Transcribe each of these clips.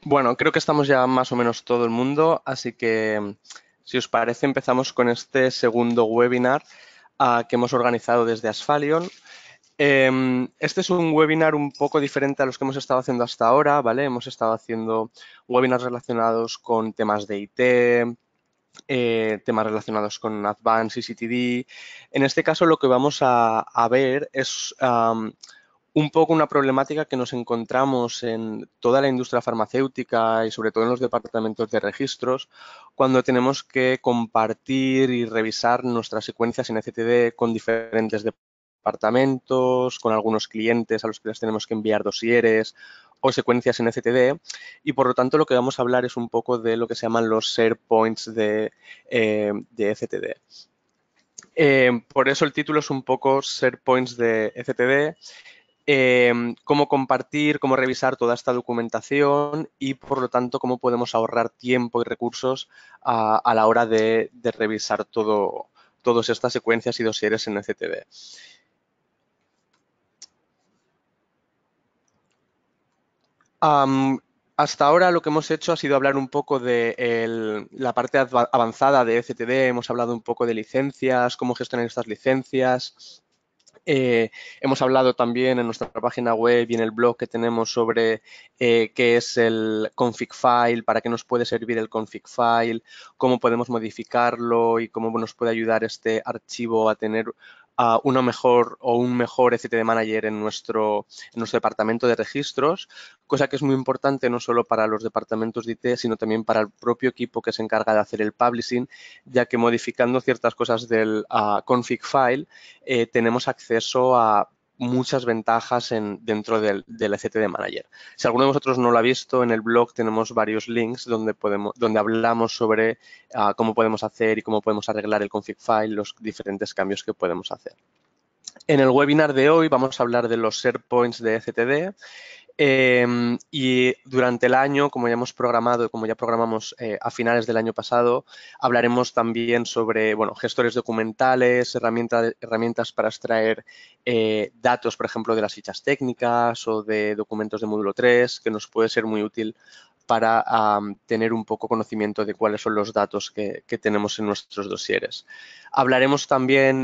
Bueno, creo que estamos ya más o menos todo el mundo, así que si os parece empezamos con este segundo webinar que hemos organizado desde Asphalion. Este es un webinar un poco diferente a los que hemos estado haciendo hasta ahora, ¿vale? Hemos estado haciendo webinars relacionados con temas de IT, temas relacionados con Advanced y CTD. En este caso lo que vamos a ver es un poco una problemática que nos encontramos en toda la industria farmacéutica y sobre todo en los departamentos de registros cuando tenemos que compartir y revisar nuestras secuencias en ECTD con diferentes departamentos, con algunos clientes a los que les tenemos que enviar dosieres o secuencias en ECTD y por lo tanto lo que vamos a hablar es un poco de lo que se llaman los share points de ECTD. Por eso el título es un poco share points de ECTD, cómo compartir, cómo revisar toda esta documentación y, por lo tanto, cómo podemos ahorrar tiempo y recursos a la hora de revisar todas estas secuencias y dosieres en ECTD. Hasta ahora lo que hemos hecho ha sido hablar un poco de la parte avanzada de ECTD, hemos hablado un poco de licencias, cómo gestionar estas licencias. Hemos hablado también en nuestra página web y en el blog que tenemos sobre qué es el config file, para qué nos puede servir el config file, cómo podemos modificarlo y cómo nos puede ayudar este archivo a tener una mejor o un mejor ECTD Manager en nuestro departamento de registros, cosa que es muy importante no solo para los departamentos de IT, sino también para el propio equipo que se encarga de hacer el publishing, ya que modificando ciertas cosas del config file tenemos acceso a muchas ventajas dentro del ECTD Manager. Si alguno de vosotros no lo ha visto, en el blog tenemos varios links donde hablamos sobre cómo podemos hacer y cómo podemos arreglar el config file, los diferentes cambios que podemos hacer. En el webinar de hoy vamos a hablar de los share points de ECTD. Y durante el año, como ya hemos programado, como ya programamos a finales del año pasado, hablaremos también sobre gestores documentales, herramientas para extraer datos, por ejemplo, de las fichas técnicas o de documentos de módulo 3, que nos puede ser muy útil para tener un poco conocimiento de cuáles son los datos que tenemos en nuestros dosieres. Hablaremos también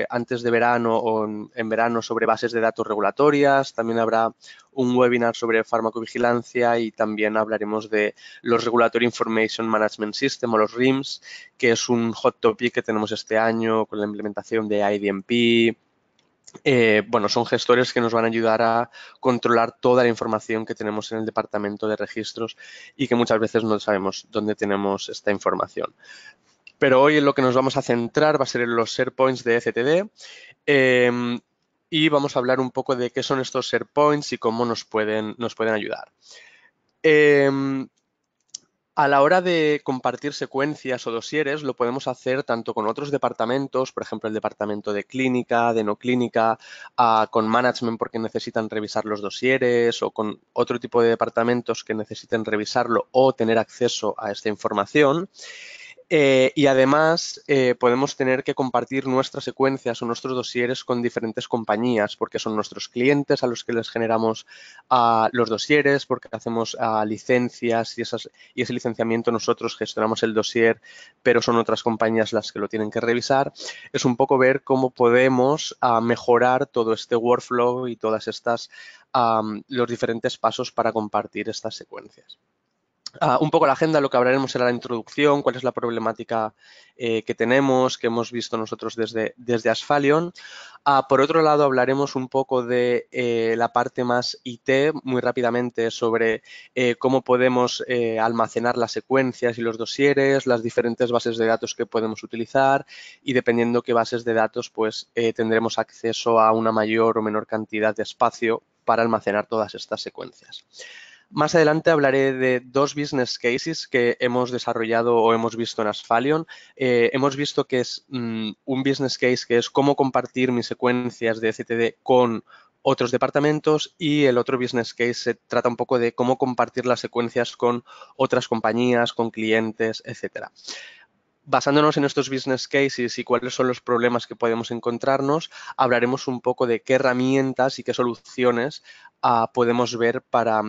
antes de verano o en verano sobre bases de datos regulatorias, también habrá un webinar sobre farmacovigilancia y también hablaremos de los Regulatory Information Management System o los RIMS, que es un hot topic que tenemos este año con la implementación de IDMP. Son gestores que nos van a ayudar a controlar toda la información que tenemos en el departamento de registros y que muchas veces no sabemos dónde tenemos esta información. Pero hoy en lo que nos vamos a centrar va a ser en los share points de ECTD y vamos a hablar un poco de qué son estos share points y cómo nos pueden ayudar. A la hora de compartir secuencias o dosieres lo podemos hacer tanto con otros departamentos, por ejemplo el departamento de clínica, de no clínica, con management porque necesitan revisar los dosieres o con otro tipo de departamentos que necesiten revisarlo o tener acceso a esta información. Y además podemos tener que compartir nuestras secuencias o nuestros dosieres con diferentes compañías porque son nuestros clientes a los que les generamos los dosieres, porque hacemos licencias y ese licenciamiento nosotros gestionamos el dosier, pero son otras compañías las que lo tienen que revisar. Es un poco ver cómo podemos mejorar todo este workflow y todas estas, los diferentes pasos para compartir estas secuencias. Un poco la agenda, lo que hablaremos será la introducción, cuál es la problemática que tenemos, que hemos visto nosotros desde Asphalion. Por otro lado, hablaremos un poco de la parte más IT, muy rápidamente, sobre cómo podemos almacenar las secuencias y los dosieres, las diferentes bases de datos que podemos utilizar y dependiendo qué bases de datos, pues tendremos acceso a una mayor o menor cantidad de espacio para almacenar todas estas secuencias. Más adelante hablaré de dos business cases que hemos desarrollado o hemos visto en Asphalion. Hemos visto que es un business case que es cómo compartir mis secuencias de ECTD con otros departamentos y el otro business case se trata un poco de cómo compartir las secuencias con otras compañías, con clientes, etcétera. Basándonos en estos business cases y cuáles son los problemas que podemos encontrarnos, hablaremos un poco de qué herramientas y qué soluciones podemos ver para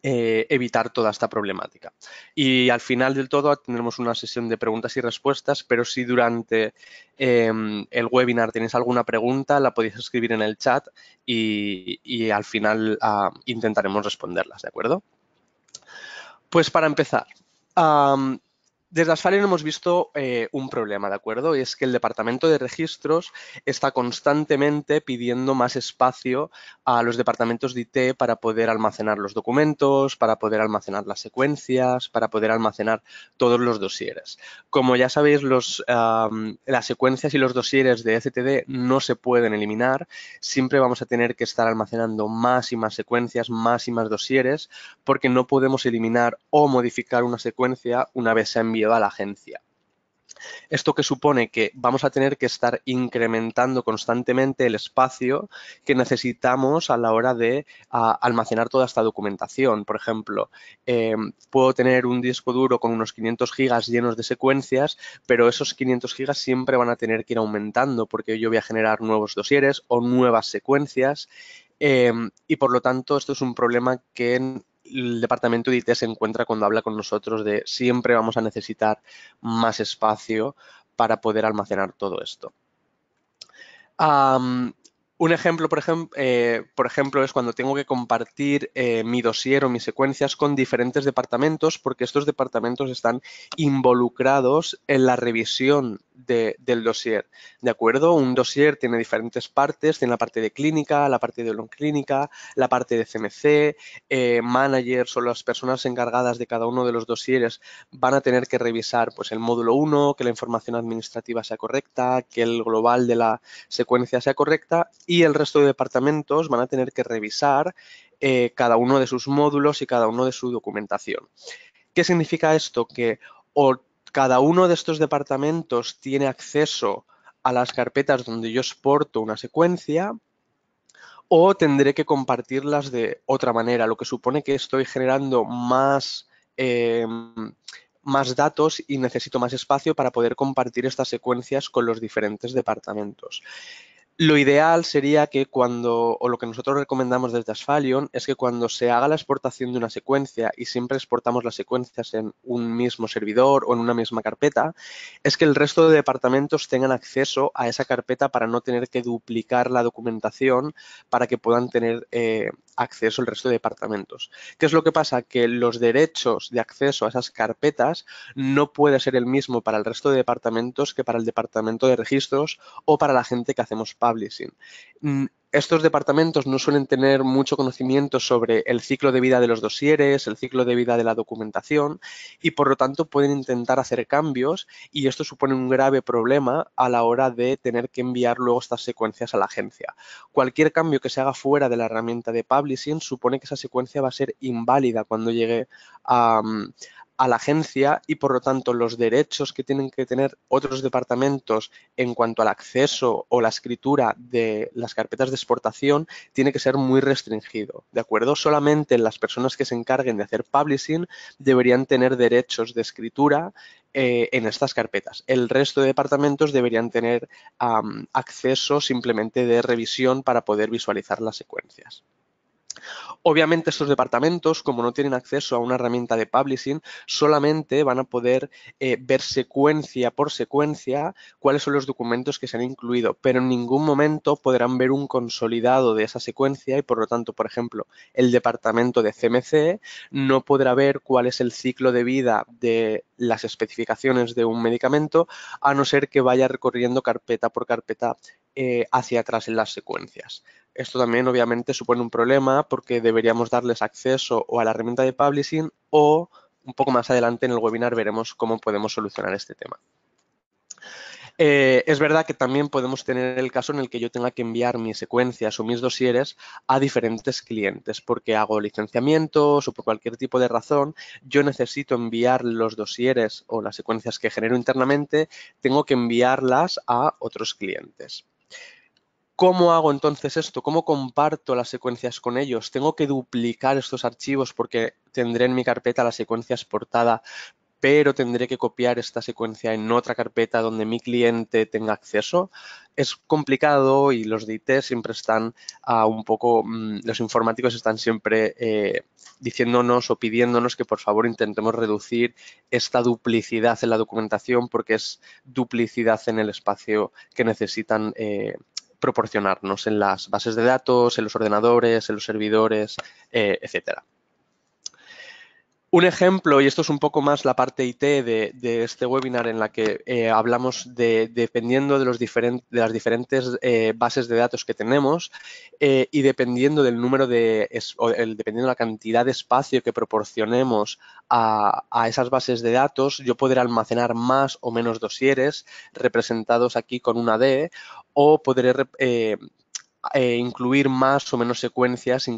evitar toda esta problemática. Y al final del todo tendremos una sesión de preguntas y respuestas, pero si durante el webinar tenéis alguna pregunta, la podéis escribir en el chat y al final intentaremos responderlas, ¿de acuerdo? Pues para empezar, desde Asfalion hemos visto un problema, ¿de acuerdo? Y es que el departamento de registros está constantemente pidiendo más espacio a los departamentos de IT para poder almacenar los documentos, para poder almacenar las secuencias, para poder almacenar todos los dosieres. Como ya sabéis, las secuencias y los dosieres de STD no se pueden eliminar. Siempre vamos a tener que estar almacenando más y más secuencias, más y más dosieres, porque no podemos eliminar o modificar una secuencia una vez se ha enviado a la agencia. Esto que supone que vamos a tener que estar incrementando constantemente el espacio que necesitamos a la hora de almacenar toda esta documentación. Por ejemplo, puedo tener un disco duro con unos 500 gigas llenos de secuencias, pero esos 500 gigas siempre van a tener que ir aumentando porque yo voy a generar nuevos dosieres o nuevas secuencias. Y por lo tanto, esto es un problema que el departamento de IT se encuentra cuando habla con nosotros de siempre vamos a necesitar más espacio para poder almacenar todo esto. Un ejemplo, por ejemplo, es cuando tengo que compartir mi dossier o mis secuencias con diferentes departamentos, porque estos departamentos están involucrados en la revisión del dossier. ¿De acuerdo? Un dossier tiene diferentes partes, tiene la parte de clínica, la parte de clínica, la parte de CMC, managers o las personas encargadas de cada uno de los dosieres van a tener que revisar pues, el módulo 1, que la información administrativa sea correcta, que el global de la secuencia sea correcta, y el resto de departamentos van a tener que revisar cada uno de sus módulos y cada uno de su documentación. ¿Qué significa esto? Que o cada uno de estos departamentos tiene acceso a las carpetas donde yo exporto una secuencia o tendré que compartirlas de otra manera, lo que supone que estoy generando más datos y necesito más espacio para poder compartir estas secuencias con los diferentes departamentos. Lo ideal sería que o lo que nosotros recomendamos desde Asfalion, es que cuando se haga la exportación de una secuencia, y siempre exportamos las secuencias en un mismo servidor o en una misma carpeta, es que el resto de departamentos tengan acceso a esa carpeta para no tener que duplicar la documentación, para que puedan tener acceso el resto de departamentos. ¿Qué es lo que pasa? Que los derechos de acceso a esas carpetas no puede ser el mismo para el resto de departamentos que para el departamento de registros o para la gente que hacemos publishing. Estos departamentos no suelen tener mucho conocimiento sobre el ciclo de vida de los dosieres, el ciclo de vida de la documentación, y por lo tanto pueden intentar hacer cambios, y esto supone un grave problema a la hora de tener que enviar luego estas secuencias a la agencia. Cualquier cambio que se haga fuera de la herramienta de publishing supone que esa secuencia va a ser inválida cuando llegue a la agencia, y por lo tanto los derechos que tienen que tener otros departamentos en cuanto al acceso o la escritura de las carpetas de exportación tiene que ser muy restringido, ¿de acuerdo? Solamente las personas que se encarguen de hacer publishing deberían tener derechos de escritura en estas carpetas. El resto de departamentos deberían tener acceso simplemente de revisión para poder visualizar las secuencias. Obviamente estos departamentos, como no tienen acceso a una herramienta de publishing, solamente van a poder ver secuencia por secuencia cuáles son los documentos que se han incluido, pero en ningún momento podrán ver un consolidado de esa secuencia, y por lo tanto, por ejemplo, el departamento de CMC no podrá ver cuál es el ciclo de vida de las especificaciones de un medicamento, a no ser que vaya recorriendo carpeta por carpeta hacia atrás en las secuencias. Esto también obviamente supone un problema, porque deberíamos darles acceso o a la herramienta de publishing, o un poco más adelante en el webinar veremos cómo podemos solucionar este tema. Es verdad que también podemos tener el caso en el que yo tenga que enviar mis secuencias o mis dosieres a diferentes clientes, porque hago licenciamientos o por cualquier tipo de razón yo necesito enviar los dosieres o las secuencias que genero internamente, tengo que enviarlas a otros clientes. ¿Cómo hago entonces esto? ¿Cómo comparto las secuencias con ellos? ¿Tengo que duplicar estos archivos porque tendré en mi carpeta la secuencia exportada, pero tendré que copiar esta secuencia en otra carpeta donde mi cliente tenga acceso. Es complicado y los de IT siempre están un poco, los informáticos están siempre diciéndonos o pidiéndonos que por favor intentemos reducir esta duplicidad en la documentación porque es duplicidad en el espacio que necesitan proporcionarnos en las bases de datos, en los ordenadores, en los servidores, etcétera. Un ejemplo, y esto es un poco más la parte IT de este webinar en la que hablamos dependiendo de las diferentes bases de datos que tenemos y dependiendo del número dependiendo de la cantidad de espacio que proporcionemos a esas bases de datos, yo podré almacenar más o menos dosieres representados aquí con una D o podré incluir más o menos secuencias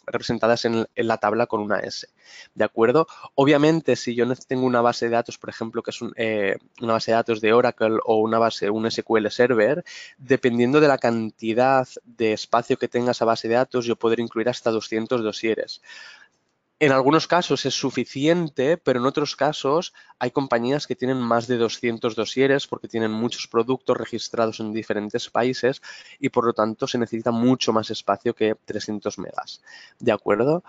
representadas en la tabla con una S, ¿de acuerdo? Obviamente, si yo tengo una base de datos, por ejemplo, que es una base de datos de Oracle o un SQL Server, dependiendo de la cantidad de espacio que tenga esa base de datos, yo podré incluir hasta 200 dosieres. En algunos casos es suficiente, pero en otros casos hay compañías que tienen más de 200 dosieres porque tienen muchos productos registrados en diferentes países y por lo tanto se necesita mucho más espacio que 300 megas. ¿De acuerdo?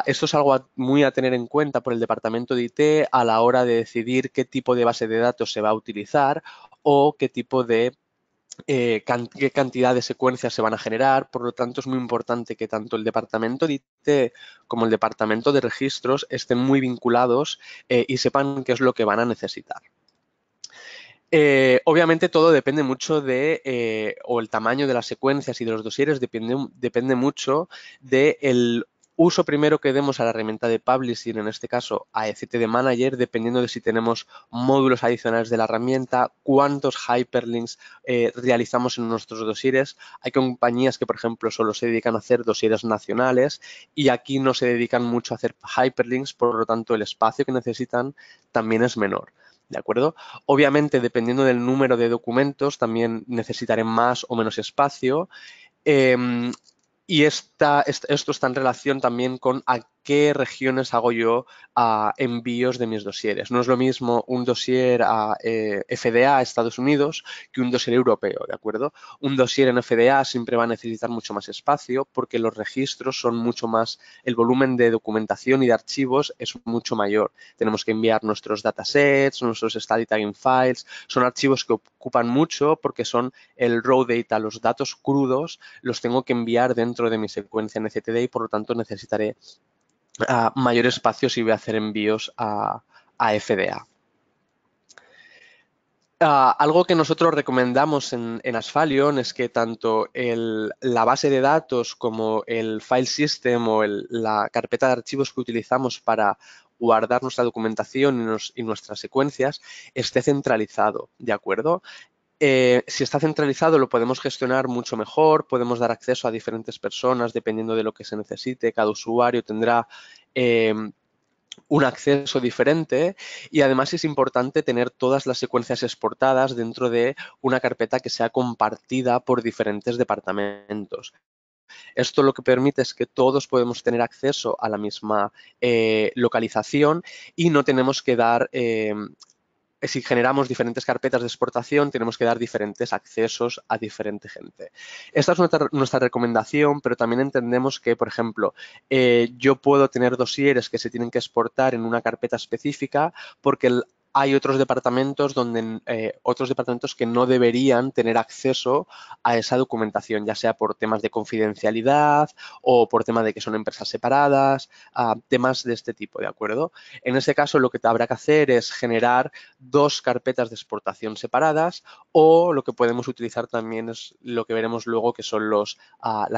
Esto es algo muy a tener en cuenta por el departamento de IT a la hora de decidir qué tipo de base de datos se va a utilizar o qué tipo de qué cantidad de secuencias se van a generar. Por lo tanto, es muy importante que tanto el departamento de IT como el departamento de registros estén muy vinculados y sepan qué es lo que van a necesitar. Obviamente todo depende mucho o el tamaño de las secuencias y de los dosieres depende mucho del uso primero que demos a la herramienta de Publishing, en este caso a etcd Manager, dependiendo de si tenemos módulos adicionales de la herramienta, cuántos hyperlinks realizamos en nuestros dosieres. Hay compañías que, por ejemplo, solo se dedican a hacer dosieres nacionales y aquí no se dedican mucho a hacer hyperlinks, por lo tanto el espacio que necesitan también es menor. ¿De acuerdo? Obviamente, dependiendo del número de documentos, también necesitaré más o menos espacio. Y esto está en relación también con a qué regiones hago yo envíos de mis dosieres. No es lo mismo un dossier a FDA, Estados Unidos, que un dossier europeo, ¿de acuerdo? Un dossier en FDA siempre va a necesitar mucho más espacio porque los registros son mucho más, el volumen de documentación y de archivos es mucho mayor. Tenemos que enviar nuestros datasets, nuestros study tagging files, son archivos que ocupan mucho porque son el raw data, los datos crudos, los tengo que enviar dentro de mi secuencia en etcd y por lo tanto necesitaré mayor espacio si voy a hacer envíos a FDA. Algo que nosotros recomendamos en Asphalion es que tanto la base de datos como el file system o la carpeta de archivos que utilizamos para guardar nuestra documentación y nuestras secuencias esté centralizado, ¿de acuerdo? Si está centralizado lo podemos gestionar mucho mejor, podemos dar acceso a diferentes personas dependiendo de lo que se necesite, cada usuario tendrá un acceso diferente y además es importante tener todas las secuencias exportadas dentro de una carpeta que sea compartida por diferentes departamentos. Esto lo que permite es que todos podemos tener acceso a la misma localización y no tenemos que dar si generamos diferentes carpetas de exportación, tenemos que dar diferentes accesos a diferente gente. Esta es nuestra recomendación, pero también entendemos que, por ejemplo, yo puedo tener dosieres que se tienen que exportar en una carpeta específica porque hay otros departamentos que no deberían tener acceso a esa documentación, ya sea por temas de confidencialidad o por temas de que son empresas separadas, temas de este tipo, ¿de acuerdo? En ese caso, lo que habrá que hacer es generar dos carpetas de exportación separadas o lo que podemos utilizar también es lo que veremos luego que son las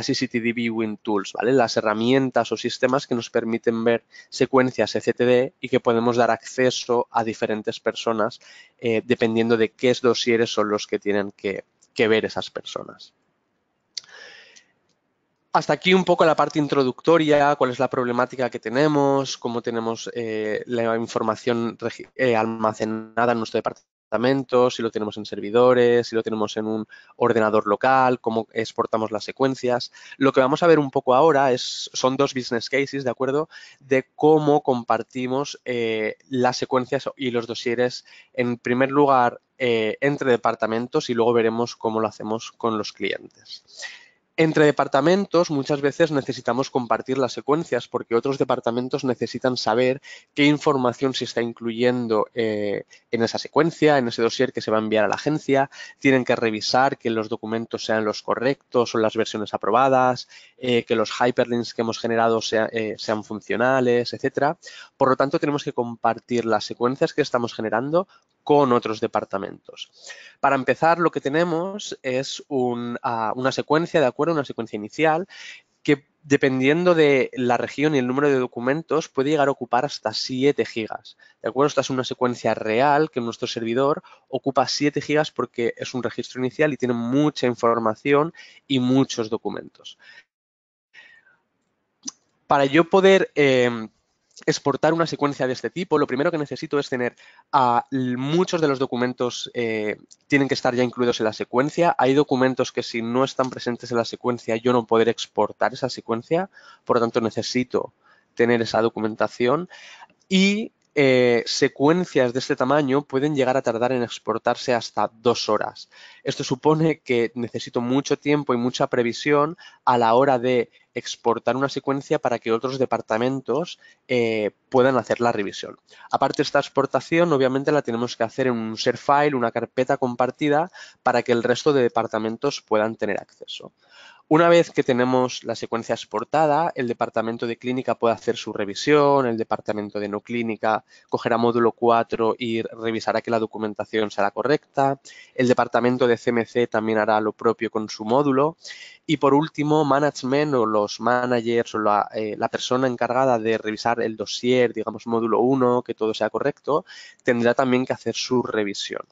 CCTV Viewing Tools, ¿vale? Las herramientas o sistemas que nos permiten ver secuencias etcd y que podemos dar acceso a diferentes personas dependiendo de qué dosieres son los que tienen que ver esas personas. Hasta aquí un poco la parte introductoria, cuál es la problemática que tenemos, cómo tenemos la información almacenada en nuestro departamento departamentos, si lo tenemos en servidores, si lo tenemos en un ordenador local, cómo exportamos las secuencias. Lo que vamos a ver un poco ahora son dos business cases, ¿de acuerdo? De cómo compartimos las secuencias y los dosieres, en primer lugar, entre departamentos y luego veremos cómo lo hacemos con los clientes. Entre departamentos muchas veces necesitamos compartir las secuencias porque otros departamentos necesitan saber qué información se está incluyendo en esa secuencia, en ese dossier que se va a enviar a la agencia. Tienen que revisar que los documentos sean los correctos o las versiones aprobadas, que los hyperlinks que hemos generado sean funcionales, etcétera. Por lo tanto, tenemos que compartir las secuencias que estamos generando con otros departamentos. Para empezar, lo que tenemos es una secuencia, ¿de acuerdo? Una secuencia inicial que, dependiendo de la región y el número de documentos, puede llegar a ocupar hasta 7 gigas. ¿De acuerdo? Esta es una secuencia real que nuestro servidor ocupa 7 gigas porque es un registro inicial y tiene mucha información y muchos documentos. Para yo poder exportar una secuencia de este tipo, lo primero que necesito es tener muchos de los documentos tienen que estar ya incluidos en la secuencia. Hay documentos que si no están presentes en la secuencia yo no podré exportar esa secuencia, por lo tanto necesito tener esa documentación y secuencias de este tamaño pueden llegar a tardar en exportarse hasta 2 horas. Esto supone que necesito mucho tiempo y mucha previsión a la hora de exportar una secuencia para que otros departamentos puedan hacer la revisión. Aparte, esta exportación obviamente la tenemos que hacer en un share file, una carpeta compartida, para que el resto de departamentos puedan tener acceso. Una vez que tenemos la secuencia exportada, el departamento de clínica puede hacer su revisión, el departamento de no clínica cogerá módulo 4 y revisará que la documentación sea la correcta, el departamento de CMC también hará lo propio con su módulo y por último, management o los managers o la persona encargada de revisar el dossier, digamos módulo 1, que todo sea correcto, tendrá también que hacer su revisión.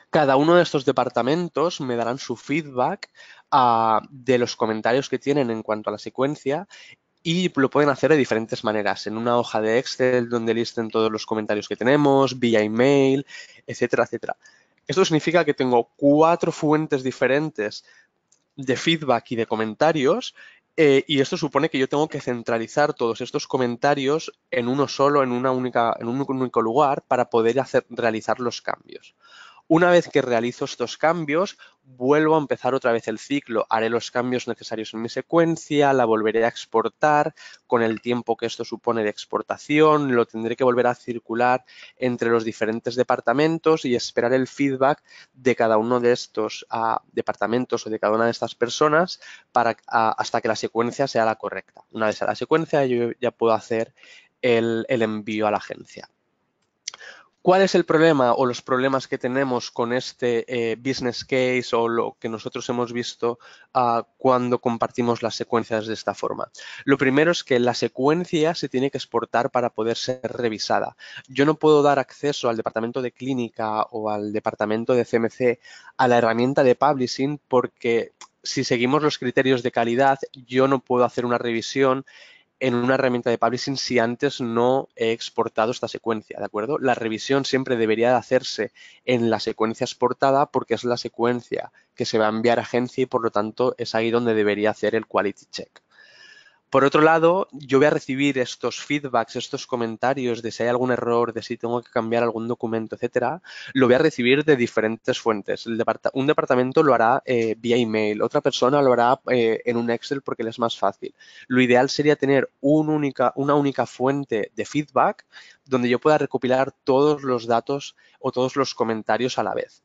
Cada uno de estos departamentos me darán su feedback de los comentarios que tienen en cuanto a la secuencia y lo pueden hacer de diferentes maneras, en una hoja de Excel donde listen todos los comentarios que tenemos, vía email, etcétera, etcétera. Esto significa que tengo 4 fuentes diferentes de feedback y de comentarios y esto supone que yo tengo que centralizar todos estos comentarios en uno solo, en un único lugar para poder realizar los cambios. Una vez que realizo estos cambios, vuelvo a empezar otra vez el ciclo. Haré los cambios necesarios en mi secuencia, la volveré a exportar con el tiempo que esto supone de exportación, lo tendré que volver a circular entre los diferentes departamentos y esperar el feedback de cada uno de estos departamentos o de cada una de estas personas hasta que la secuencia sea la correcta. Una vez a la secuencia, yo ya puedo hacer el envío a la agencia. ¿Cuál es el problema o los problemas que tenemos con este business case o lo que nosotros hemos visto cuando compartimos las secuencias de esta forma? Lo primero es que la secuencia se tiene que exportar para poder ser revisada. Yo no puedo dar acceso al departamento de clínica o al departamento de CMC a la herramienta de publishing porque si seguimos los criterios de calidad, yo no puedo hacer una revisión en una herramienta de publishing si antes no he exportado esta secuencia, ¿de acuerdo? La revisión siempre debería de hacerse en la secuencia exportada porque es la secuencia que se va a enviar a agencia y por lo tanto es ahí donde debería hacer el quality check. Por otro lado, yo voy a recibir estos feedbacks, estos comentarios de si hay algún error, de si tengo que cambiar algún documento, etcétera, lo voy a recibir de diferentes fuentes. Un departamento lo hará vía email, otra persona lo hará en un Excel porque le es más fácil. Lo ideal sería tener una única fuente de feedback donde yo pueda recopilar todos los datos o todos los comentarios a la vez.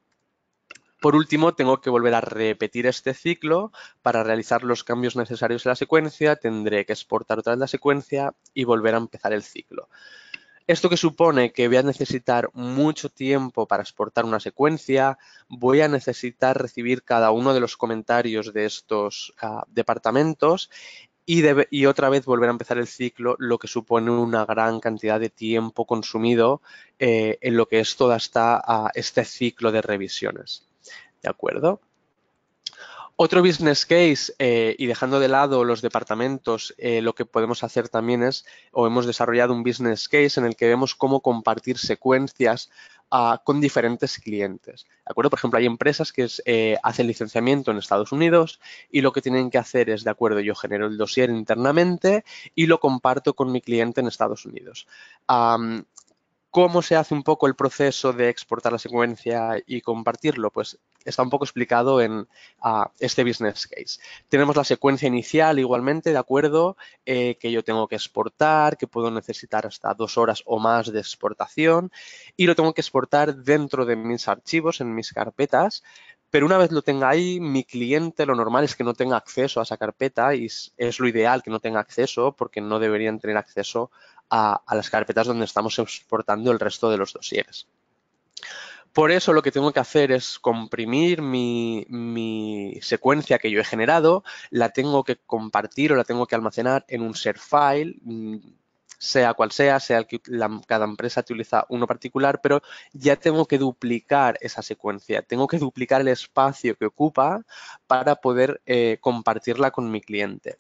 Por último, tengo que volver a repetir este ciclo para realizar los cambios necesarios en la secuencia, tendré que exportar otra vez la secuencia y volver a empezar el ciclo. Esto que supone que voy a necesitar mucho tiempo para exportar una secuencia, voy a necesitar recibir cada uno de los comentarios de estos departamentos y otra vez volver a empezar el ciclo, lo que supone una gran cantidad de tiempo consumido en lo que es todo este ciclo de revisiones. ¿De acuerdo? Otro business case, y dejando de lado los departamentos, lo que podemos hacer también es, o hemos desarrollado un business case en el que vemos cómo compartir secuencias con diferentes clientes. ¿De acuerdo? Por ejemplo, hay empresas que hacen licenciamiento en Estados Unidos y lo que tienen que hacer es, de acuerdo, yo genero el dossier internamente y lo comparto con mi cliente en Estados Unidos. ¿Cómo se hace un poco el proceso de exportar la secuencia y compartirlo? Pues está un poco explicado en este business case. Tenemos la secuencia inicial igualmente, ¿de acuerdo? Que yo tengo que exportar, que puedo necesitar hasta 2 horas o más de exportación y lo tengo que exportar dentro de mis archivos, en mis carpetas. Pero una vez lo tenga ahí, mi cliente lo normal es que no tenga acceso a esa carpeta y es lo ideal que no tenga acceso porque no deberían tener acceso a las carpetas donde estamos exportando el resto de los dosieres. Por eso lo que tengo que hacer es comprimir mi secuencia que yo he generado, la tengo que compartir o la tengo que almacenar en un share file, sea cual sea el que cada empresa utiliza uno particular, pero ya tengo que duplicar esa secuencia, tengo que duplicar el espacio que ocupa para poder compartirla con mi cliente.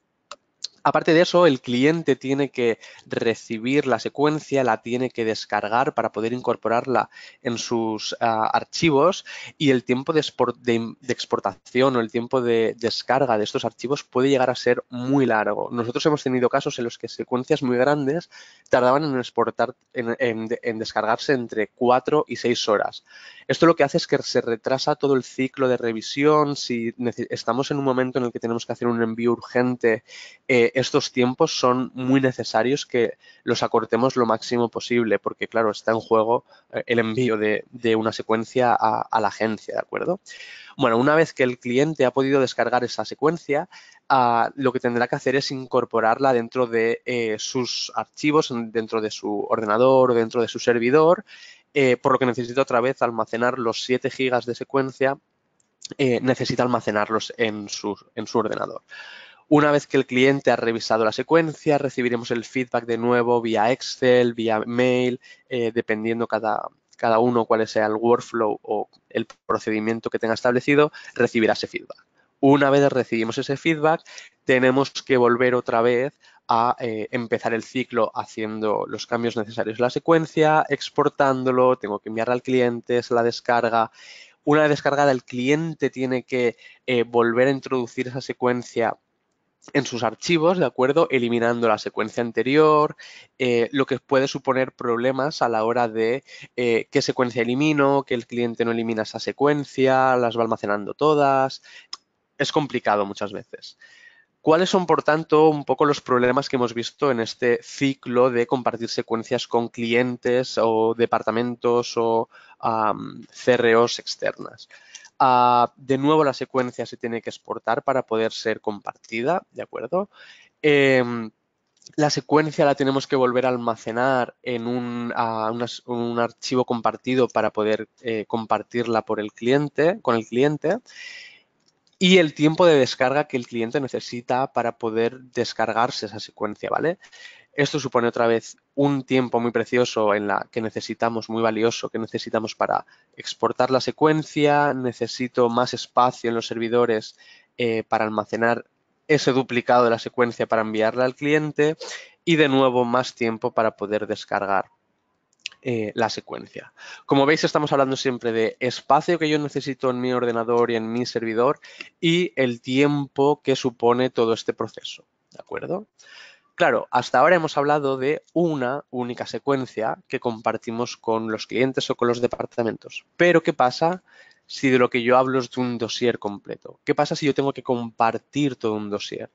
Aparte de eso, el cliente tiene que recibir la secuencia, la tiene que descargar para poder incorporarla en sus archivos y el tiempo de exportación o el tiempo de descarga de estos archivos puede llegar a ser muy largo. Nosotros hemos tenido casos en los que secuencias muy grandes tardaban en exportar, en descargarse entre 4 y 6 horas. Esto lo que hace es que se retrasa todo el ciclo de revisión. Si estamos en un momento en el que tenemos que hacer un envío urgente, estos tiempos son muy necesarios que los acortemos lo máximo posible, porque claro, está en juego el envío de una secuencia a la agencia, ¿de acuerdo? Bueno, una vez que el cliente ha podido descargar esa secuencia, lo que tendrá que hacer es incorporarla dentro de sus archivos, dentro de su ordenador o dentro de su servidor, por lo que necesita otra vez almacenar los 7 gigas de secuencia, necesita almacenarlos en su ordenador. Una vez que el cliente ha revisado la secuencia, recibiremos el feedback de nuevo vía Excel, vía mail, dependiendo cada uno cuál sea el workflow o el procedimiento que tenga establecido, recibirá ese feedback. Una vez recibimos ese feedback, tenemos que volver otra vez a empezar el ciclo haciendo los cambios necesarios en la secuencia, exportándolo, tengo que enviarla al cliente, se la descarga. Una vez descargada, el cliente tiene que volver a introducir esa secuencia en sus archivos, ¿de acuerdo? Eliminando la secuencia anterior, lo que puede suponer problemas a la hora de qué secuencia elimino, que el cliente no elimina esa secuencia, las va almacenando todas. Es complicado muchas veces. ¿Cuáles son, por tanto, un poco los problemas que hemos visto en este ciclo de compartir secuencias con clientes o departamentos o CROs externas? De nuevo, la secuencia se tiene que exportar para poder ser compartida, ¿de acuerdo? La secuencia la tenemos que volver a almacenar en un archivo compartido para poder compartirla con el cliente. Y el tiempo de descarga que el cliente necesita para poder descargarse esa secuencia, ¿vale? Esto supone otra vez un tiempo muy precioso en la que necesitamos, muy valioso, que necesitamos para exportar la secuencia, necesito más espacio en los servidores para almacenar ese duplicado de la secuencia para enviarla al cliente y de nuevo más tiempo para poder descargar la secuencia. Como veis, estamos hablando siempre de espacio que yo necesito en mi ordenador y en mi servidor y el tiempo que supone todo este proceso, ¿de acuerdo? Claro, hasta ahora hemos hablado de una única secuencia que compartimos con los clientes o con los departamentos. Pero, ¿qué pasa si de lo que yo hablo es de un dossier completo? ¿Qué pasa si yo tengo que compartir todo un dossier?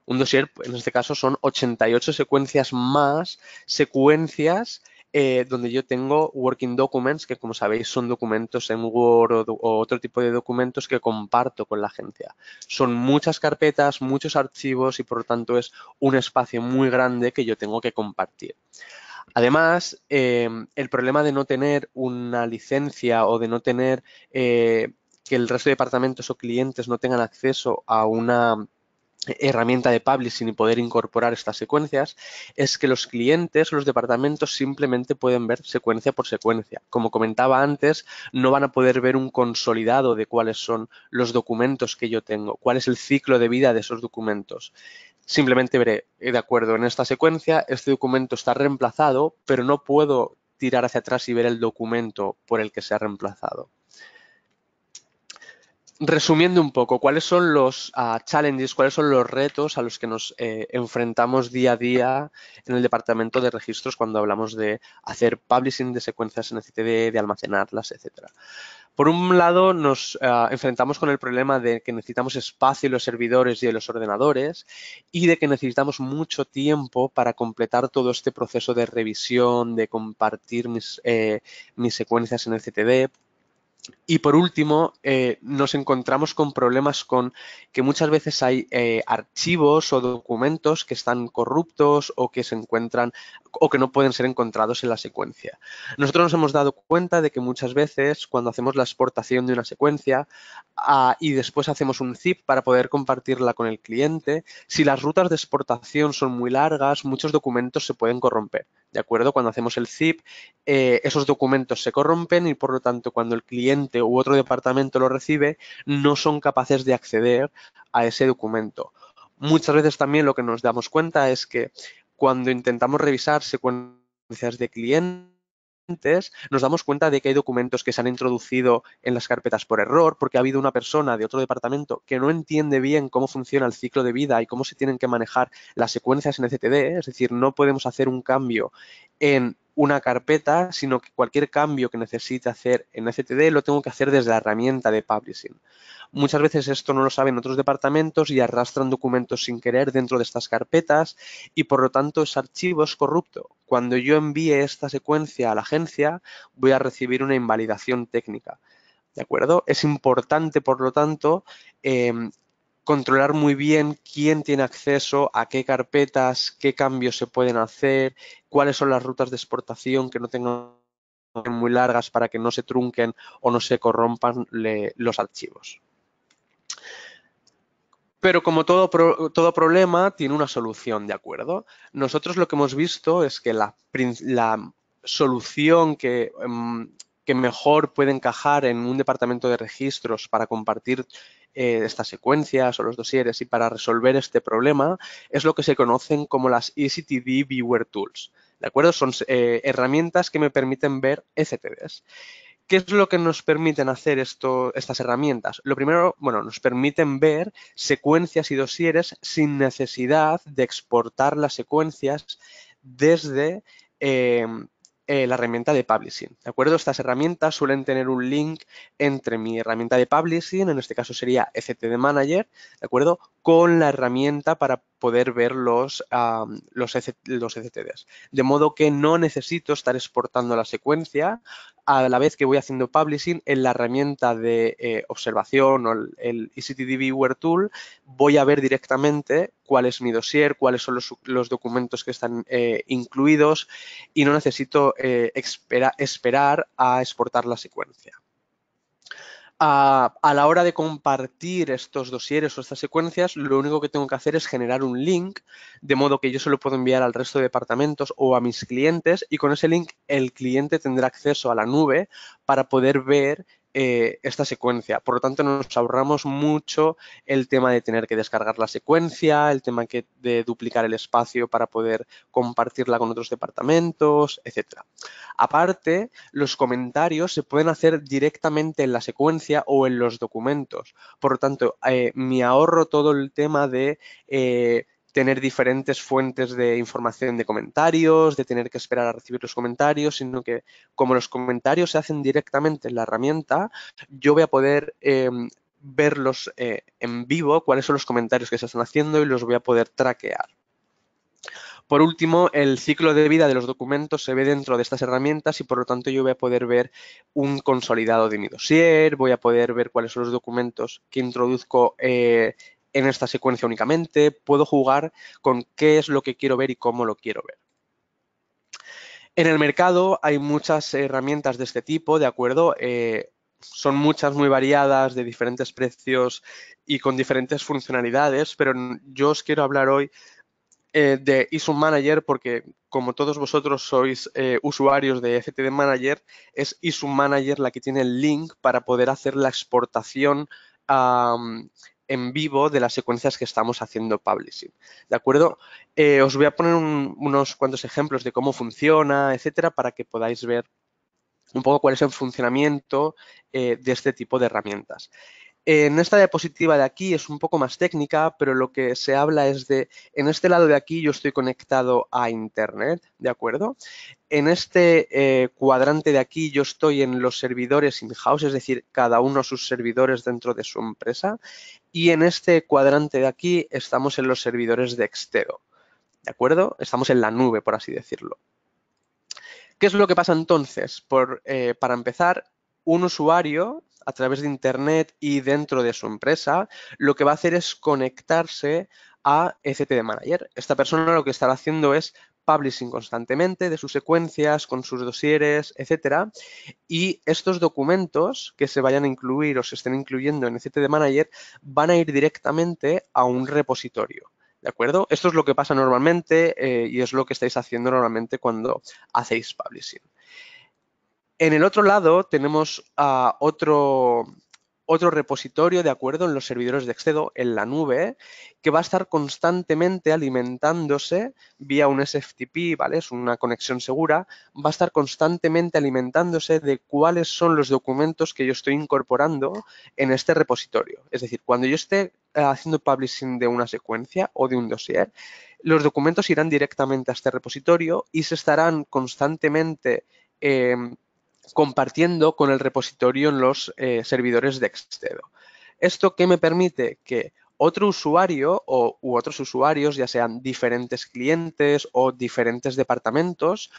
Un dossier, en este caso, son 88 secuencias más secuencias donde yo tengo working documents, que como sabéis son documentos en Word o otro tipo de documentos que comparto con la agencia. Son muchas carpetas, muchos archivos y por lo tanto es un espacio muy grande que yo tengo que compartir. Además, el problema de no tener una licencia o de no tener que el resto de departamentos o clientes no tengan acceso a una herramienta de publishing y poder incorporar estas secuencias es que los clientes, los departamentos simplemente pueden ver secuencia por secuencia. Como comentaba antes, no van a poder ver un consolidado de cuáles son los documentos que yo tengo, cuál es el ciclo de vida de esos documentos. Simplemente veré, de acuerdo, en esta secuencia este documento está reemplazado, pero no puedo tirar hacia atrás y ver el documento por el que se ha reemplazado. Resumiendo un poco, ¿cuáles son los challenges, cuáles son los retos a los que nos enfrentamos día a día en el departamento de registros cuando hablamos de hacer publishing de secuencias en etcétera, de almacenarlas, etcétera? Por un lado, nos enfrentamos con el problema de que necesitamos espacio en los servidores y en los ordenadores y de que necesitamos mucho tiempo para completar todo este proceso de revisión, de compartir mis secuencias en etcétera. Y por último, nos encontramos con problemas con que muchas veces hay archivos o documentos que están corruptos o que se encuentran o que no pueden ser encontrados en la secuencia. Nosotros nos hemos dado cuenta de que muchas veces cuando hacemos la exportación de una secuencia y después hacemos un zip para poder compartirla con el cliente, si las rutas de exportación son muy largas, muchos documentos se pueden corromper. ¿De acuerdo? Cuando hacemos el zip, esos documentos se corrompen y por lo tanto cuando el cliente u otro departamento lo recibe no son capaces de acceder a ese documento. Muchas veces también lo que nos damos cuenta es que cuando intentamos revisar secuencias de clientes nos damos cuenta de que hay documentos que se han introducido en las carpetas por error porque ha habido una persona de otro departamento que no entiende bien cómo funciona el ciclo de vida y cómo se tienen que manejar las secuencias en etcétera, es decir, no podemos hacer un cambio en una carpeta, sino que cualquier cambio que necesite hacer en etcétera lo tengo que hacer desde la herramienta de publishing. Muchas veces esto no lo saben otros departamentos y arrastran documentos sin querer dentro de estas carpetas y por lo tanto ese archivo es corrupto. Cuando yo envíe esta secuencia a la agencia voy a recibir una invalidación técnica. ¿De acuerdo? Es importante, por lo tanto, controlar muy bien quién tiene acceso a qué carpetas, qué cambios se pueden hacer, cuáles son las rutas de exportación que no tengan muy largas para que no se trunquen o no se corrompan los archivos. Pero como todo problema tiene una solución, ¿de acuerdo? Nosotros lo que hemos visto es que la solución que mejor puede encajar en un departamento de registros para compartir estas secuencias o los dosieres y para resolver este problema es lo que se conocen como las ECTD Viewer Tools. ¿De acuerdo? Son herramientas que me permiten ver ECTDs. ¿Qué es lo que nos permiten hacer estas herramientas? Lo primero, bueno, nos permiten ver secuencias y dosieres sin necesidad de exportar las secuencias desde la herramienta de publishing. ¿De acuerdo? Estas herramientas suelen tener un link entre mi herramienta de publishing, en este caso sería ECTD Manager, ¿de acuerdo? Con la herramienta para poder ver los ECTDs. De modo que no necesito estar exportando la secuencia a la vez que voy haciendo publishing en la herramienta de observación o el ECTD Viewer Tool, voy a ver directamente cuál es mi dossier, cuáles son los documentos que están incluidos y no necesito esperar a exportar la secuencia. A la hora de compartir estos dosieres o estas secuencias, lo único que tengo que hacer es generar un link, de modo que yo se lo puedo enviar al resto de departamentos o a mis clientes y con ese link el cliente tendrá acceso a la nube para poder ver esta secuencia. Por lo tanto, nos ahorramos mucho el tema de tener que descargar la secuencia, el tema de duplicar el espacio para poder compartirla con otros departamentos, etcétera. Aparte, los comentarios se pueden hacer directamente en la secuencia o en los documentos. Por lo tanto, me ahorro todo el tema de tener diferentes fuentes de información de comentarios, de tener que esperar a recibir los comentarios, sino que como los comentarios se hacen directamente en la herramienta, yo voy a poder verlos en vivo, cuáles son los comentarios que se están haciendo y los voy a poder traquear. Por último, el ciclo de vida de los documentos se ve dentro de estas herramientas y por lo tanto yo voy a poder ver un consolidado de mi dossier, voy a poder ver cuáles son los documentos que introduzco en esta secuencia únicamente, puedo jugar con qué es lo que quiero ver y cómo lo quiero ver. En el mercado hay muchas herramientas de este tipo, ¿de acuerdo? son muchas, muy variadas, de diferentes precios y con diferentes funcionalidades, pero yo os quiero hablar hoy de ISO Manager porque como todos vosotros sois usuarios de FTD Manager, es ISO Manager la que tiene el link para poder hacer la exportación en vivo de las secuencias que estamos haciendo publishing. ¿De acuerdo? Os voy a poner unos cuantos ejemplos de cómo funciona, etcétera, para que podáis ver un poco cuál es el funcionamiento de este tipo de herramientas. En esta diapositiva de aquí es un poco más técnica, pero lo que se habla es de, en este lado de aquí yo estoy conectado a Internet, ¿de acuerdo? En este cuadrante de aquí yo estoy en los servidores in-house, es decir, cada uno sus servidores dentro de su empresa. Y en este cuadrante de aquí estamos en los servidores de Extero, ¿de acuerdo? Estamos en la nube, por así decirlo. ¿Qué es lo que pasa entonces? Para empezar, un usuario a través de Internet y dentro de su empresa, lo que va a hacer es conectarse a FTD Manager. Esta persona lo que estará haciendo es publishing constantemente de sus secuencias, con sus dosieres, etcétera. Y estos documentos que se vayan a incluir o se estén incluyendo en FTD Manager van a ir directamente a un repositorio. ¿De acuerdo? Esto es lo que pasa normalmente y es lo que estáis haciendo normalmente cuando hacéis publishing. En el otro lado tenemos otro repositorio, ¿de acuerdo? En los servidores de Extero, en la nube, que va a estar constantemente alimentándose vía un SFTP, ¿vale? Es una conexión segura, va a estar constantemente alimentándose de cuáles son los documentos que yo estoy incorporando en este repositorio. Es decir, cuando yo esté haciendo publishing de una secuencia o de un dossier, los documentos irán directamente a este repositorio y se estarán constantemente compartiendo con el repositorio en los servidores de Extero. ¿Esto qué me permite? Que otro usuario u otros usuarios, ya sean diferentes clientes o diferentes departamentos,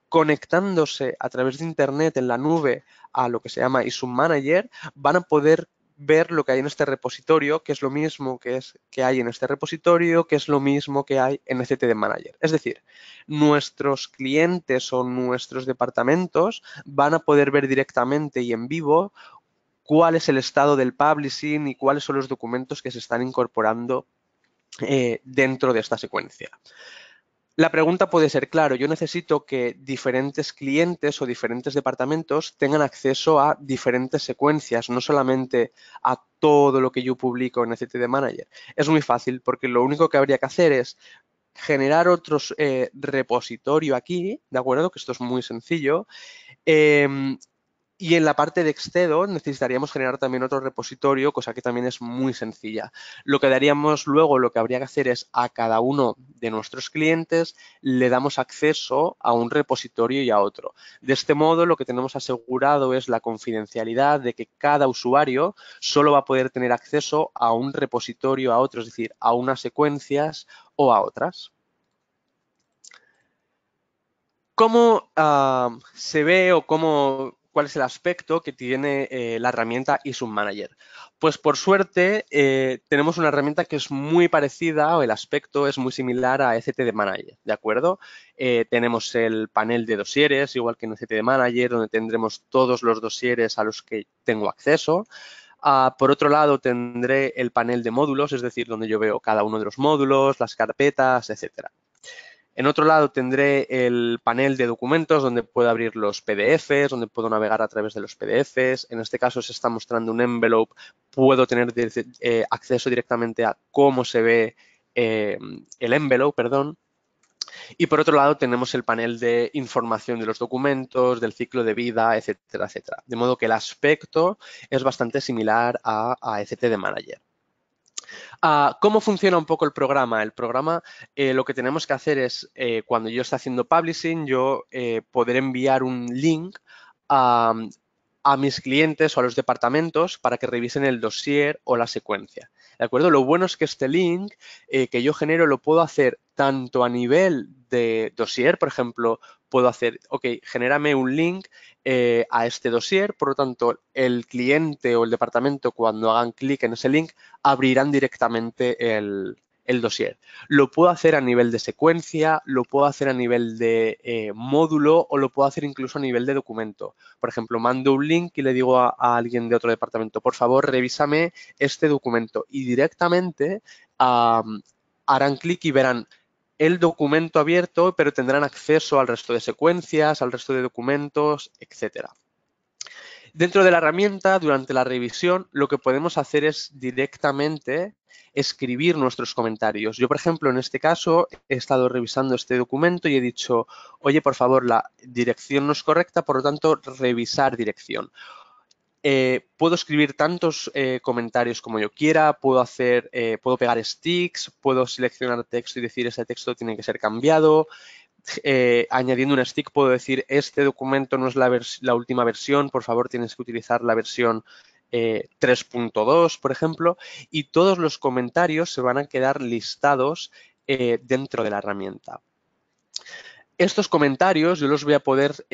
conectándose a través de Internet en la nube a lo que se llama ISO Manager, van a poder ver lo que hay en este repositorio, que es lo mismo que hay en este repositorio, que es lo mismo que hay en FTD Manager. Es decir, nuestros clientes o nuestros departamentos van a poder ver directamente y en vivo cuál es el estado del publishing y cuáles son los documentos que se están incorporando dentro de esta secuencia. La pregunta puede ser, claro, yo necesito que diferentes clientes o diferentes departamentos tengan acceso a diferentes secuencias, no solamente a todo lo que yo publico en FTD Manager. Es muy fácil porque lo único que habría que hacer es generar otros repositorio aquí, ¿de acuerdo? Que esto es muy sencillo. Y en la parte de Extero necesitaríamos generar también otro repositorio, cosa que también es muy sencilla. Lo que daríamos luego, lo que habría que hacer es a cada uno de nuestros clientes le damos acceso a un repositorio y a otro. De este modo, lo que tenemos asegurado es la confidencialidad de que cada usuario solo va a poder tener acceso a un repositorio, a otro, es decir, a unas secuencias o a otras. ¿Cómo se ve o cuál es el aspecto que tiene la herramienta ISO Manager? Pues por suerte tenemos una herramienta que es muy parecida o el aspecto es muy similar a FTD Manager, ¿de acuerdo? Tenemos el panel de dosieres, igual que en FTD Manager, donde tendremos todos los dosieres a los que tengo acceso. Por otro lado, tendré el panel de módulos, es decir, donde yo veo cada uno de los módulos, las carpetas, etcétera. En otro lado tendré el panel de documentos donde puedo abrir los PDFs, donde puedo navegar a través de los PDFs. En este caso se está mostrando un envelope, puedo tener acceso directamente a cómo se ve el envelope, perdón. Y por otro lado tenemos el panel de información de los documentos, del ciclo de vida, etcétera, etcétera. De modo que el aspecto es bastante similar a FTD Manager. ¿Cómo funciona un poco el programa? El programa lo que tenemos que hacer es, cuando yo esté haciendo publishing, yo poder enviar un link a mis clientes o a los departamentos para que revisen el dossier o la secuencia. ¿De acuerdo? Lo bueno es que este link que yo genero lo puedo hacer tanto a nivel de dossier, por ejemplo, puedo hacer, ok, genérame un link a este dossier, por lo tanto, el cliente o el departamento cuando hagan clic en ese link abrirán directamente el el dossier. Lo puedo hacer a nivel de secuencia, lo puedo hacer a nivel de módulo o lo puedo hacer incluso a nivel de documento. Por ejemplo, mando un link y le digo a alguien de otro departamento, por favor, revísame este documento y directamente harán clic y verán el documento abierto, pero tendrán acceso al resto de secuencias, al resto de documentos, etcétera. Dentro de la herramienta, durante la revisión, lo que podemos hacer es directamente escribir nuestros comentarios. Yo, por ejemplo, en este caso, he estado revisando este documento y he dicho, oye, por favor, la dirección no es correcta, por lo tanto, revisar dirección. Puedo escribir tantos comentarios como yo quiera, puedo pegar sticks, puedo seleccionar texto y decir ese texto tiene que ser cambiado. Añadiendo un stick puedo decir este documento no es la última versión, por favor tienes que utilizar la versión 3.2, por ejemplo, y todos los comentarios se van a quedar listados dentro de la herramienta. Estos comentarios yo los voy a poder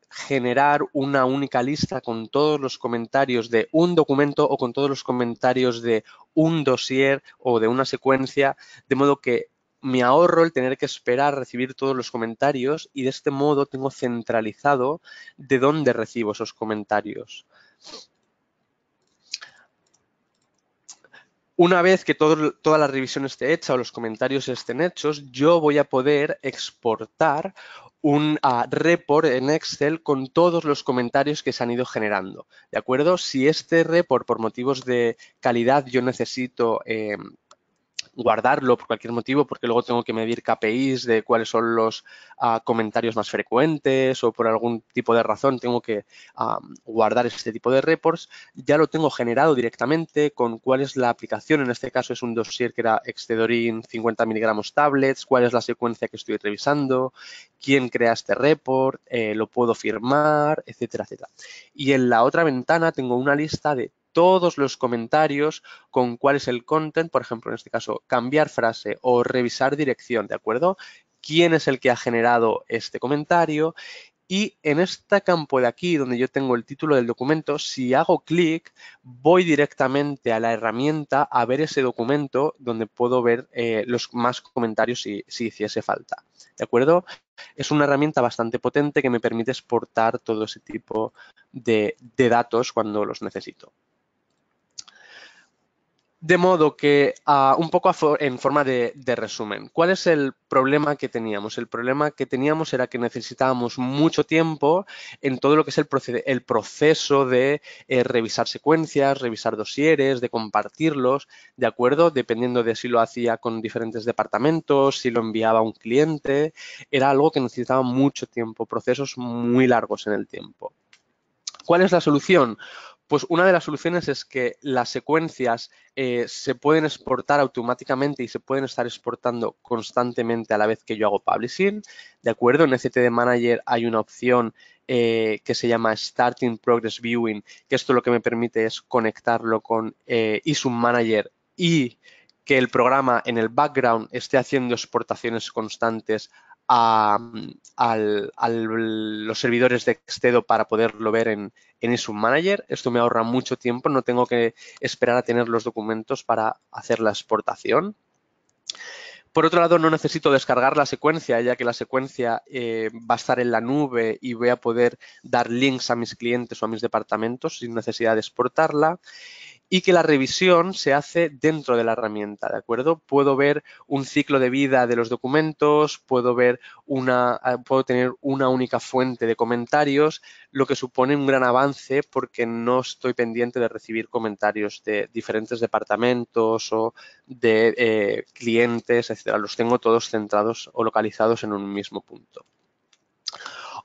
generar una única lista con todos los comentarios de un documento o con todos los comentarios de un dossier o de una secuencia, de modo que me ahorro el tener que esperar a recibir todos los comentarios y de este modo tengo centralizado de dónde recibo esos comentarios. Una vez que toda la revisión esté hecha o los comentarios estén hechos, yo voy a poder exportar un report en Excel con todos los comentarios que se han ido generando, ¿de acuerdo? Si este report, por motivos de calidad, yo necesito guardarlo por cualquier motivo, porque luego tengo que medir KPIs de cuáles son los comentarios más frecuentes o por algún tipo de razón tengo que guardar este tipo de reports, ya lo tengo generado directamente con cuál es la aplicación. En este caso es un dossier que era Excedorin 50 miligramos tablets, cuál es la secuencia que estoy revisando, quién crea este report, lo puedo firmar, etcétera, etcétera. Y en la otra ventana tengo una lista de todos los comentarios con cuál es el content, por ejemplo, en este caso, cambiar frase o revisar dirección, ¿de acuerdo? ¿Quién es el que ha generado este comentario? Y en este campo de aquí, donde yo tengo el título del documento, si hago clic, voy directamente a la herramienta a ver ese documento donde puedo ver los más comentarios si hiciese falta. ¿De acuerdo? Es una herramienta bastante potente que me permite exportar todo ese tipo de datos cuando los necesito. De modo que, un poco en forma de resumen, ¿cuál es el problema que teníamos? El problema que teníamos era que necesitábamos mucho tiempo en todo lo que es el proceso de revisar secuencias, revisar dosieres, de compartirlos, ¿de acuerdo? Dependiendo de si lo hacía con diferentes departamentos, si lo enviaba a un cliente, era algo que necesitaba mucho tiempo, procesos muy largos en el tiempo. ¿Cuál es la solución? Pues una de las soluciones es que las secuencias se pueden exportar automáticamente y se pueden estar exportando constantemente a la vez que yo hago publishing. ¿De acuerdo? En CTD Manager hay una opción que se llama Starting Progress Viewing, que esto lo que me permite es conectarlo con eSub Manager y que el programa en el background esté haciendo exportaciones constantes a los servidores de Excedo para poderlo ver en eSub Manager. Esto me ahorra mucho tiempo, no tengo que esperar a tener los documentos para hacer la exportación. Por otro lado, no necesito descargar la secuencia, ya que la secuencia va a estar en la nube y voy a poder dar links a mis clientes o a mis departamentos sin necesidad de exportarla. Y que la revisión se hace dentro de la herramienta, ¿de acuerdo? Puedo ver un ciclo de vida de los documentos, puedo tener una única fuente de comentarios, lo que supone un gran avance porque no estoy pendiente de recibir comentarios de diferentes departamentos o de clientes, etcétera. Los tengo todos centrados o localizados en un mismo punto.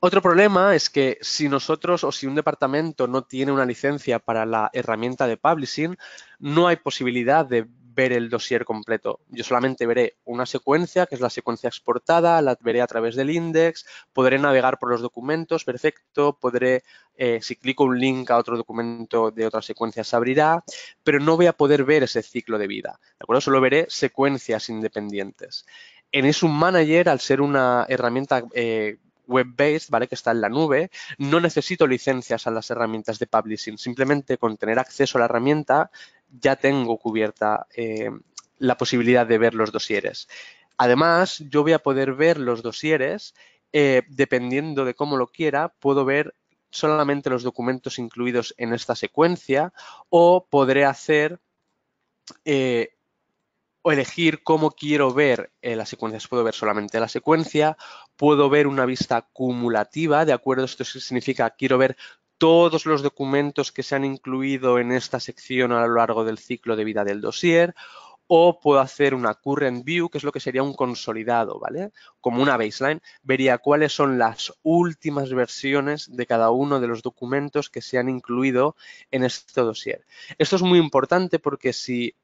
Otro problema es que si nosotros o si un departamento no tiene una licencia para la herramienta de publishing, no hay posibilidad de ver el dossier completo. Yo solamente veré una secuencia, que es la secuencia exportada, la veré a través del index, podré navegar por los documentos, perfecto, podré, si clico un link a otro documento de otra secuencia se abrirá, pero no voy a poder ver ese ciclo de vida, ¿de acuerdo? Solo veré secuencias independientes. En eSub Manager, al ser una herramienta web-based, ¿vale? Que está en la nube, no necesito licencias a las herramientas de publishing. Simplemente con tener acceso a la herramienta ya tengo cubierta la posibilidad de ver los dosieres. Además, yo voy a poder ver los dosieres dependiendo de cómo lo quiera. Puedo ver solamente los documentos incluidos en esta secuencia o podré hacer o elegir cómo quiero ver las secuencias. Puedo ver solamente la secuencia, puedo ver una vista acumulativa, ¿de acuerdo? Esto significa quiero ver todos los documentos que se han incluido en esta sección a lo largo del ciclo de vida del dossier, o puedo hacer una current view, que es lo que sería un consolidado, ¿vale? Como una baseline, vería cuáles son las últimas versiones de cada uno de los documentos que se han incluido en este dossier. Esto es muy importante porque si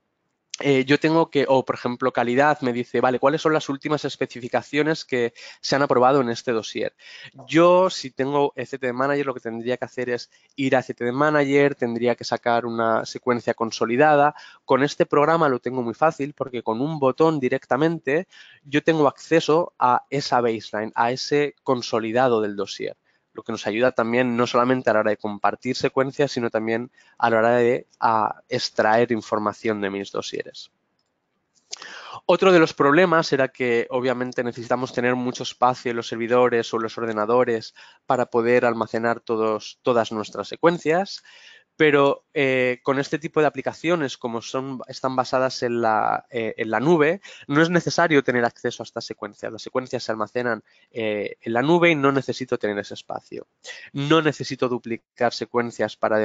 yo tengo que, o por ejemplo, calidad me dice, vale, ¿cuáles son las últimas especificaciones que se han aprobado en este dossier? Yo, si tengo CTD Manager, lo que tendría que hacer es ir a CTD Manager, tendría que sacar una secuencia consolidada. Con este programa lo tengo muy fácil porque con un botón directamente yo tengo acceso a esa baseline, a ese consolidado del dossier, lo que nos ayuda también no solamente a la hora de compartir secuencias, sino también a la hora de extraer información de mis dosieres. Otro de los problemas era que obviamente necesitamos tener mucho espacio en los servidores o los ordenadores para poder almacenar todas nuestras secuencias. Pero con este tipo de aplicaciones, como están basadas en la nube, no es necesario tener acceso a estas secuencias. Las secuencias se almacenan en la nube y no necesito tener ese espacio. No necesito duplicar secuencias para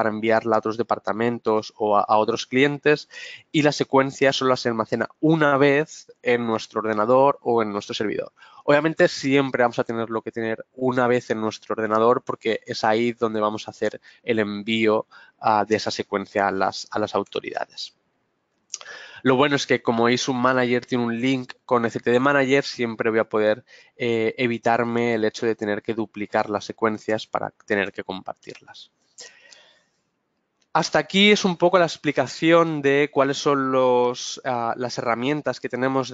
enviarla a otros departamentos o a otros clientes, y la secuencia solo se almacena una vez en nuestro ordenador o en nuestro servidor. Obviamente siempre vamos a tenerlo que tener una vez en nuestro ordenador porque es ahí donde vamos a hacer el envío de esa secuencia a las autoridades. Lo bueno es que como ISUM Manager tiene un link con CTD Manager, siempre voy a poder evitarme el hecho de tener que duplicar las secuencias para tener que compartirlas. Hasta aquí es un poco la explicación de cuáles son las herramientas que tenemos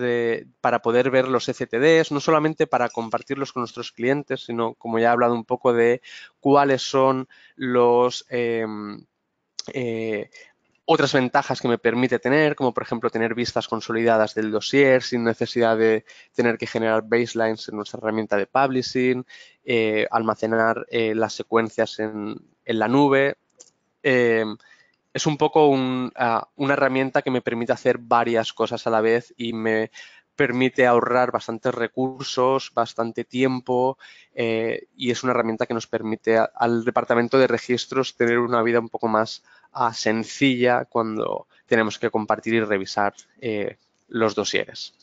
para poder ver los ECTDs, no solamente para compartirlos con nuestros clientes, sino, como ya he hablado un poco, de cuáles son otras ventajas que me permite tener, como por ejemplo tener vistas consolidadas del dossier sin necesidad de tener que generar baselines en nuestra herramienta de publishing, almacenar las secuencias en la nube. Es un poco una herramienta que me permite hacer varias cosas a la vez y me permite ahorrar bastantes recursos, bastante tiempo, y es una herramienta que nos permite al departamento de registros tener una vida un poco más sencilla cuando tenemos que compartir y revisar los dosieres.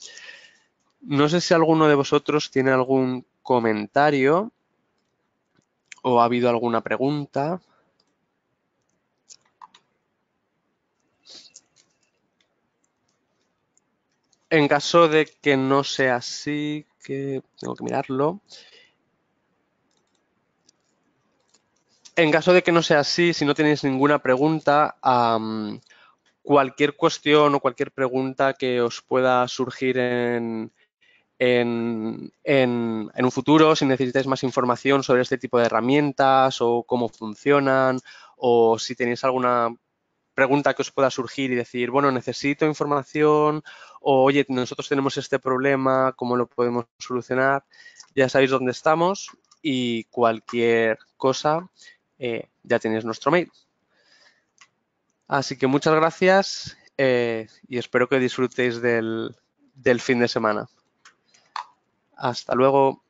No sé si alguno de vosotros tiene algún comentario o ha habido alguna pregunta. En caso de que no sea así, que tengo que mirarlo. En caso de que no sea así, si no tenéis ninguna pregunta, cualquier cuestión o cualquier pregunta que os pueda surgir en un futuro, si necesitáis más información sobre este tipo de herramientas o cómo funcionan, o si tenéis alguna pregunta que os pueda surgir y decir, bueno, necesito información, o oye, nosotros tenemos este problema, ¿cómo lo podemos solucionar? Ya sabéis dónde estamos y cualquier cosa, ya tenéis nuestro mail. Así que muchas gracias y espero que disfrutéis del fin de semana. Hasta luego.